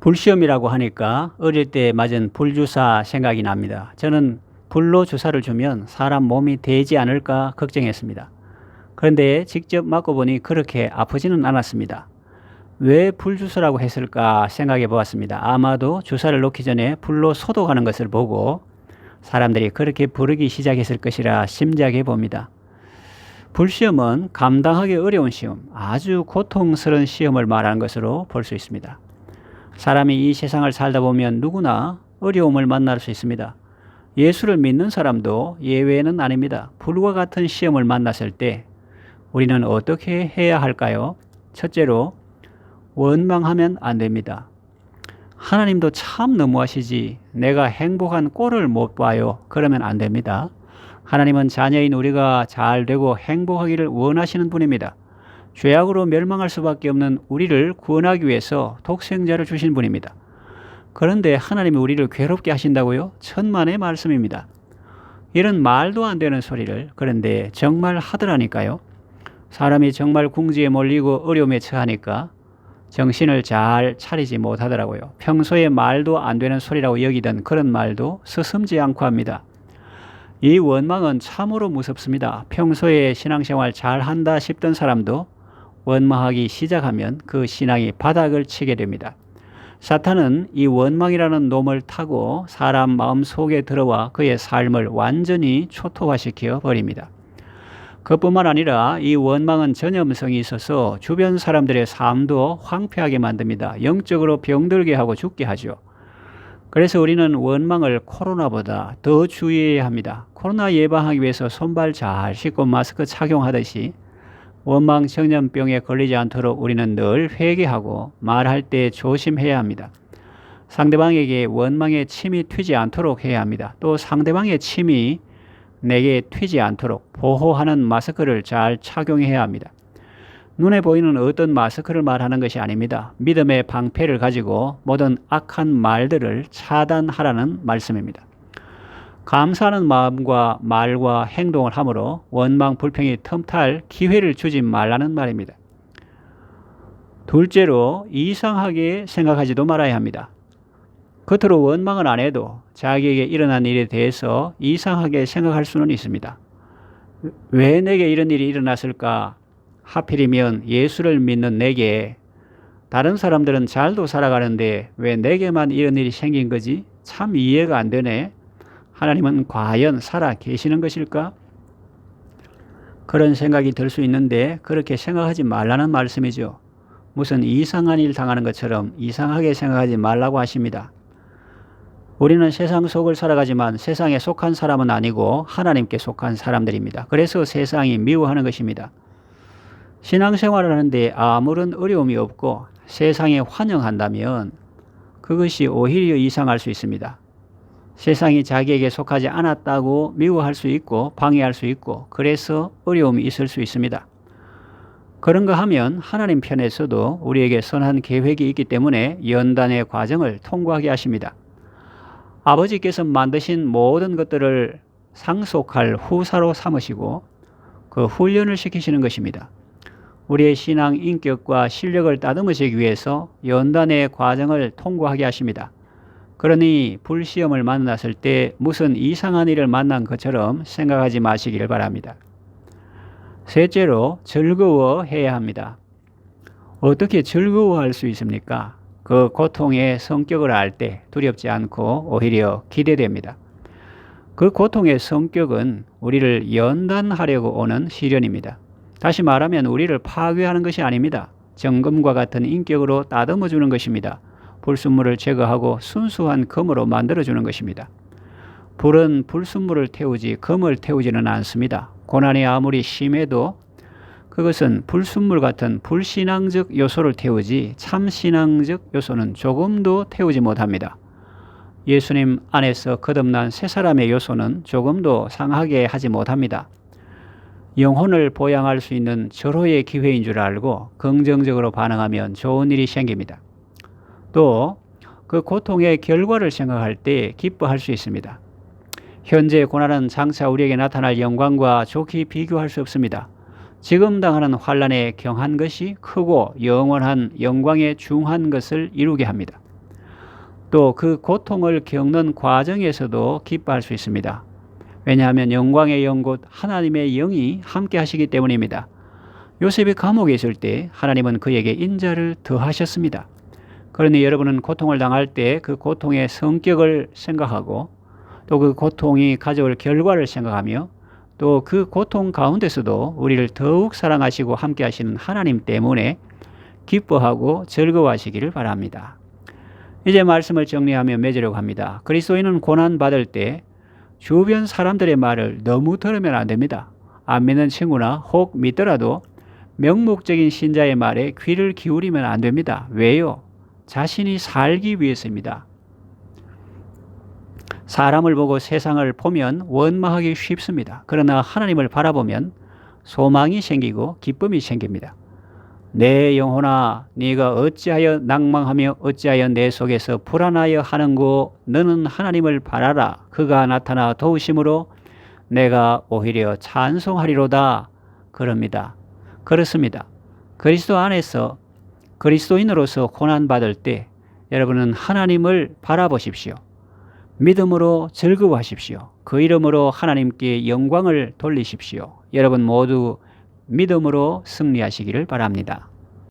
불시험이라고 하니까 어릴 때 맞은 불주사 생각이 납니다. 저는 불로 주사를 주면 사람 몸이 되지 않을까 걱정했습니다. 그런데 직접 맞고 보니 그렇게 아프지는 않았습니다. 왜 불주사라고 했을까 생각해 보았습니다. 아마도 주사를 놓기 전에 불로 소독하는 것을 보고 사람들이 그렇게 부르기 시작했을 것이라 짐작해 봅니다. 불시험은 감당하기 어려운 시험, 아주 고통스러운 시험을 말하는 것으로 볼 수 있습니다. 사람이 이 세상을 살다 보면 누구나 어려움을 만날 수 있습니다. 예수를 믿는 사람도 예외는 아닙니다. 불과 같은 시험을 만났을 때 우리는 어떻게 해야 할까요? 첫째로, 원망하면 안 됩니다. 하나님도 참 너무하시지. 내가 행복한 꼴을 못 봐요. 그러면 안 됩니다. 하나님은 자녀인 우리가 잘 되고 행복하기를 원하시는 분입니다. 죄악으로 멸망할 수밖에 없는 우리를 구원하기 위해서 독생자를 주신 분입니다. 그런데 하나님이 우리를 괴롭게 하신다고요? 천만의 말씀입니다. 이런 말도 안 되는 소리를 그런데 정말 하더라니까요. 사람이 정말 궁지에 몰리고 어려움에 처하니까 정신을 잘 차리지 못하더라고요. 평소에 말도 안 되는 소리라고 여기던 그런 말도 서슴지 않고 합니다. 이 원망은 참으로 무섭습니다. 평소에 신앙생활 잘 한다 싶던 사람도 원망하기 시작하면 그 신앙이 바닥을 치게 됩니다. 사탄은 이 원망이라는 놈을 타고 사람 마음 속에 들어와 그의 삶을 완전히 초토화시켜 버립니다. 그뿐만 아니라 이 원망은 전염성이 있어서 주변 사람들의 삶도 황폐하게 만듭니다. 영적으로 병들게 하고 죽게 하죠. 그래서 우리는 원망을 코로나보다 더 주의해야 합니다. 코로나 예방하기 위해서 손발 잘 씻고 마스크 착용하듯이 원망 전염병에 걸리지 않도록 우리는 늘 회개하고 말할 때 조심해야 합니다. 상대방에게 원망의 침이 튀지 않도록 해야 합니다. 또 상대방의 침이 내게 튀지 않도록 보호하는 마스크를 잘 착용해야 합니다. 눈에 보이는 어떤 마스크를 말하는 것이 아닙니다. 믿음의 방패를 가지고 모든 악한 말들을 차단하라는 말씀입니다. 감사하는 마음과 말과 행동을 함으로 원망 불평이 틈탈 기회를 주지 말라는 말입니다. 둘째로, 이상하게 생각하지도 말아야 합니다. 겉으로 원망을 안 해도 자기에게 일어난 일에 대해서 이상하게 생각할 수는 있습니다. 왜 내게 이런 일이 일어났을까? 하필이면 예수를 믿는 내게, 다른 사람들은 잘도 살아가는데 왜 내게만 이런 일이 생긴 거지? 참 이해가 안 되네. 하나님은 과연 살아 계시는 것일까? 그런 생각이 들 수 있는데 그렇게 생각하지 말라는 말씀이죠. 무슨 이상한 일 당하는 것처럼 이상하게 생각하지 말라고 하십니다. 우리는 세상 속을 살아가지만 세상에 속한 사람은 아니고 하나님께 속한 사람들입니다. 그래서 세상이 미워하는 것입니다. 신앙생활을 하는데 아무런 어려움이 없고 세상에 환영한다면 그것이 오히려 이상할 수 있습니다. 세상이 자기에게 속하지 않았다고 미워할 수 있고 방해할 수 있고 그래서 어려움이 있을 수 있습니다. 그런가 하면 하나님 편에서도 우리에게 선한 계획이 있기 때문에 연단의 과정을 통과하게 하십니다. 아버지께서 만드신 모든 것들을 상속할 후사로 삼으시고 그 훈련을 시키시는 것입니다. 우리의 신앙 인격과 실력을 다듬으시기 위해서 연단의 과정을 통과하게 하십니다. 그러니 불시험을 만났을 때 무슨 이상한 일을 만난 것처럼 생각하지 마시기를 바랍니다. 셋째로, 즐거워해야 합니다. 어떻게 즐거워할 수 있습니까? 그 고통의 성격을 알 때 두렵지 않고 오히려 기대됩니다. 그 고통의 성격은 우리를 연단하려고 오는 시련입니다. 다시 말하면 우리를 파괴하는 것이 아닙니다. 정금과 같은 인격으로 다듬어 주는 것입니다. 불순물을 제거하고 순수한 금으로 만들어주는 것입니다. 불은 불순물을 태우지 금을 태우지는 않습니다. 고난이 아무리 심해도 그것은 불순물 같은 불신앙적 요소를 태우지 참신앙적 요소는 조금도 태우지 못합니다. 예수님 안에서 거듭난 새 사람의 요소는 조금도 상하게 하지 못합니다. 영혼을 보양할 수 있는 절호의 기회인 줄 알고 긍정적으로 반응하면 좋은 일이 생깁니다. 또 그 고통의 결과를 생각할 때 기뻐할 수 있습니다. 현재 고난은 장차 우리에게 나타날 영광과 좋게 비교할 수 없습니다. 지금 당하는 환난에 경한 것이 크고 영원한 영광에 중한 것을 이루게 합니다. 또 그 고통을 겪는 과정에서도 기뻐할 수 있습니다. 왜냐하면 영광의 영 곧 하나님의 영이 함께 하시기 때문입니다. 요셉이 감옥에 있을 때 하나님은 그에게 인자를 더하셨습니다. 그러니 여러분은 고통을 당할 때 그 고통의 성격을 생각하고 또 그 고통이 가져올 결과를 생각하며 또 그 고통 가운데서도 우리를 더욱 사랑하시고 함께 하시는 하나님 때문에 기뻐하고 즐거워하시기를 바랍니다. 이제 말씀을 정리하며 맺으려고 합니다. 그리스도인은 고난받을 때 주변 사람들의 말을 너무 들으면 안 됩니다. 안 믿는 친구나 혹 믿더라도 명목적인 신자의 말에 귀를 기울이면 안 됩니다. 왜요? 자신이 살기 위해서입니다. 사람을 보고 세상을 보면 원망하기 쉽습니다. 그러나 하나님을 바라보면 소망이 생기고 기쁨이 생깁니다. 내 영혼아, 네가 어찌하여 낭망하며 어찌하여 내 속에서 불안하여 하는고? 너는 하나님을 바라라. 그가 나타나 도우심으로 내가 오히려 찬송하리로다. 그럽니다. 그렇습니다. 그리스도 안에서 그리스도인으로서 고난받을 때 여러분은 하나님을 바라보십시오. 믿음으로 즐거워하십시오. 그 이름으로 하나님께 영광을 돌리십시오. 여러분 모두 믿음으로 승리하시기를 바랍니다.